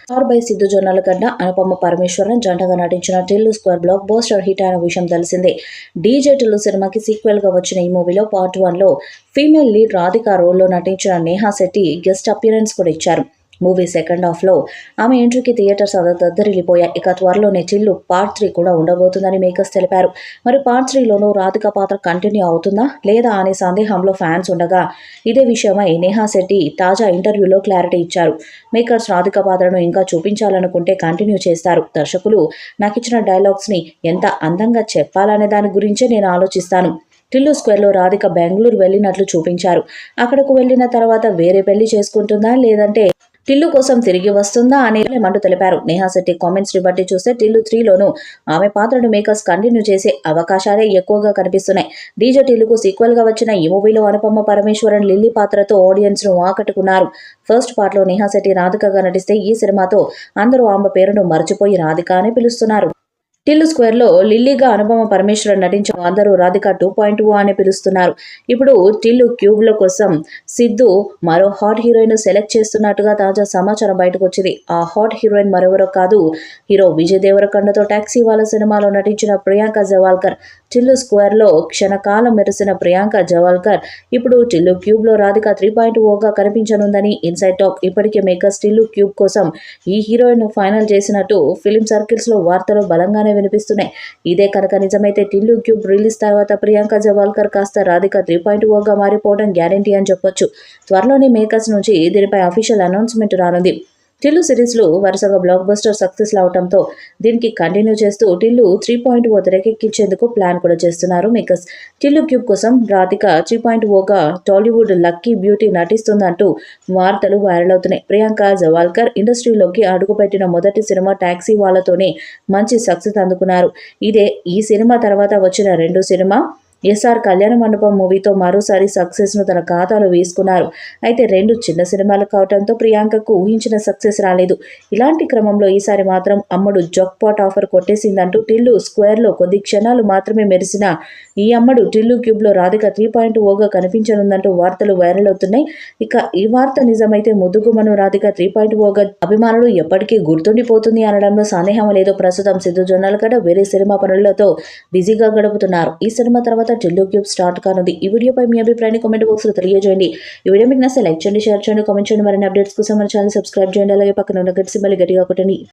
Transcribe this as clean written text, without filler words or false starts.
Star by Siddhu Jonnalagadda, Anupama Parameswaran జంటగా నటించిన Tillu square block buster hit అయిన విషయం తెలిసిందే. డీజే టిల్లు సినిమాకి సీక్వెల్ గా వచ్చిన ఈ మూవీలో పార్ట్ 1లో ఫీమేల్ లీడ్ రాధిక రోల్లో నటించిన నేహా శెట్టి గెస్ట్ అపియరెన్స్ కూడా ఇచ్చారు. మూవీ సెకండ్ హాఫ్లో ఆమె ఎంట్రీకి థియేటర్స్ దద్దరిల్లిపోయాయి. ఇక త్వరలోనే టిల్లు పార్ట్ 3 కూడా ఉండబోతుందని మేకర్స్ తెలిపారు. మరి పార్ట్ 3లోనూ రాధిక పాత్ర కంటిన్యూ అవుతుందా లేదా అనే సందేహంలో ఫ్యాన్స్ ఉండగా, ఇదే విషయమై నేహా శెట్టి తాజా ఇంటర్వ్యూలో క్లారిటీ ఇచ్చారు. మేకర్స్ రాధిక పాత్రను ఇంకా చూపించాలనుకుంటే కంటిన్యూ చేస్తారు. దర్శకులు నాకిచ్చిన డైలాగ్స్ని ఎంత అందంగా చెప్పాలనే దాని గురించే నేను ఆలోచిస్తాను. టిల్లు స్క్వేర్లో రాధిక బెంగళూరు వెళ్ళినట్లు చూపించారు. అక్కడకు వెళ్ళిన తర్వాత వేరే పెళ్లి చేసుకుంటుందా లేదంటే టిల్లు కోసం తిరిగి వస్తుందా అనేమంటూ తెలిపారు. నేహా శెట్టి కామెంట్స్ ని బట్టి చూస్తే టిల్లు 3లోనూ ఆమె పాత్రను మేకర్స్ కంటిన్యూ చేసే అవకాశాలే ఎక్కువగా కనిపిస్తున్నాయి. డీజే టిల్లుకు సీక్వెల్ గా వచ్చిన ఈ మూవీలో అనుపమ పరమేశ్వరన్ లిల్లీ పాత్రతో ఆడియన్స్ ను ఆకట్టుకున్నారు. ఫస్ట్ పార్ట్ లో నేహా శెట్టి రాధికగా నటిస్తే ఈ సినిమాతో అందరూ ఆమె పేరును మర్చిపోయి రాధిక అని పిలుస్తున్నారు. టిల్లు స్క్వేర్లో లిల్లీగా అనుపమ పరమేశ్వరన్ నటించిన అందరూ రాధిక 2.0 అని పిలుస్తున్నారు. ఇప్పుడు టిల్లు క్యూబ్ల కోసం సిద్ధు మరో హాట్ హీరోయిన్ సెలెక్ట్ చేస్తున్నట్టుగా తాజా సమాచారం బయటకు వచ్చింది. ఆ హాట్ హీరోయిన్ మరెవరో కాదు, హీరో విజయ్ దేవరకొండతో టాక్సీ వాళ్ళ సినిమాలో నటించిన ప్రియాంక జవాల్కర్. టిల్లు స్క్వేర్లో క్షణకాలం మెరిసిన ప్రియాంక జవాల్కర్ ఇప్పుడు టిల్లు క్యూబ్లో రాధిక 3.0గా కనిపించనుందని ఇన్సైడ్ టాక్. ఇప్పటికే మేకర్స్ టిల్లు క్యూబ్ కోసం ఈ హీరోయిన్ ఫైనల్ చేసినట్టు ఫిలిం సర్కిల్స్లో వార్తలు బలంగానే వినిపిస్తున్నాయి. ఇదే కనుక నిజమైతే టిల్లు క్యూబ్ రిలీజ్ తర్వాత ప్రియాంక జవాల్కర్ కాస్త రాధిక 3.0గా మారిపోవడం గ్యారెంటీ అని చెప్పొచ్చు. త్వరలోనే మేకర్స్ నుంచి దీనిపై అఫీషియల్ అనౌన్స్మెంట్ రానుంది. టిల్లు సిరీస్లో వరుసగా బ్లాక్ బస్టర్ సక్సెస్ అవడంతో దీనికి కంటిన్యూ చేస్తూ టిల్లు 3.0 తెరకెక్కించేందుకు ప్లాన్ కూడా చేస్తున్నారు మేకర్స్. టిల్లు క్యూబ్ కోసం రాధిక 3.0గా టాలీవుడ్ లక్కీ బ్యూటీ నటిస్తుందంటూ వార్తలు వైరల్ అవుతున్నాయి. ప్రియాంక జవాల్కర్ ఇండస్ట్రీలోకి అడుగుపెట్టిన మొదటి సినిమా టాక్సీ వాళ్ళతోనే మంచి సక్సెస్ అందుకున్నారు. ఇదే ఈ సినిమా తర్వాత వచ్చిన రెండో సినిమా ఎస్ఆర్ కళ్యాణ మండపం మూవీతో మరోసారి సక్సెస్ను తన ఖాతాలో వేసుకున్నారు. అయితే రెండు చిన్న సినిమాలు కావడంతో ప్రియాంకకు ఊహించిన సక్సెస్ రాలేదు. ఇలాంటి క్రమంలో ఈసారి మాత్రం అమ్మడు జాక్పాట్ ఆఫర్ కొట్టేసిందంటూ టిల్లు స్క్వేర్లో కొద్ది క్షణాలు మాత్రమే మెరిసిన ఈ అమ్మడు టిల్లు క్యూబ్లో రాధిక 3.0గా కనిపించనుందంటూ వార్తలు వైరల్ అవుతున్నాయి. ఇక ఈ వార్త నిజమైతే ముద్దుగుమ్మను రాధిక 3.0గా అభిమానులు ఎప్పటికీ గుర్తుండిపోతుంది అనడంలో సందేహం లేదు. ప్రస్తుతం సిద్ధు జొన్నలగడ్డ వేరే సినిమా పనులతో బిజీగా గడుపుతున్నారు. ఈ సినిమా తర్వాత టిల్లు క్యూబ్ స్టార్ట్ కానుంది. ఈ వీడియోపై మీ అభిప్రాయాన్ని కామెంట్ బాక్స్ లో తెలియజేయండి. ఈ వీడియో మీకు నచ్చితే లైక్ చేయండి, షేర్ చేయండి, కామెంట్ చేయండి. మరిన్ని అప్డేట్స్ కోసం మన ఛానల్ సబ్స్క్రైబ్ చేయండి. అలాగే పక్కన ఉన్న గట్టి సింబల్ గట్టిగా కొట్టండి.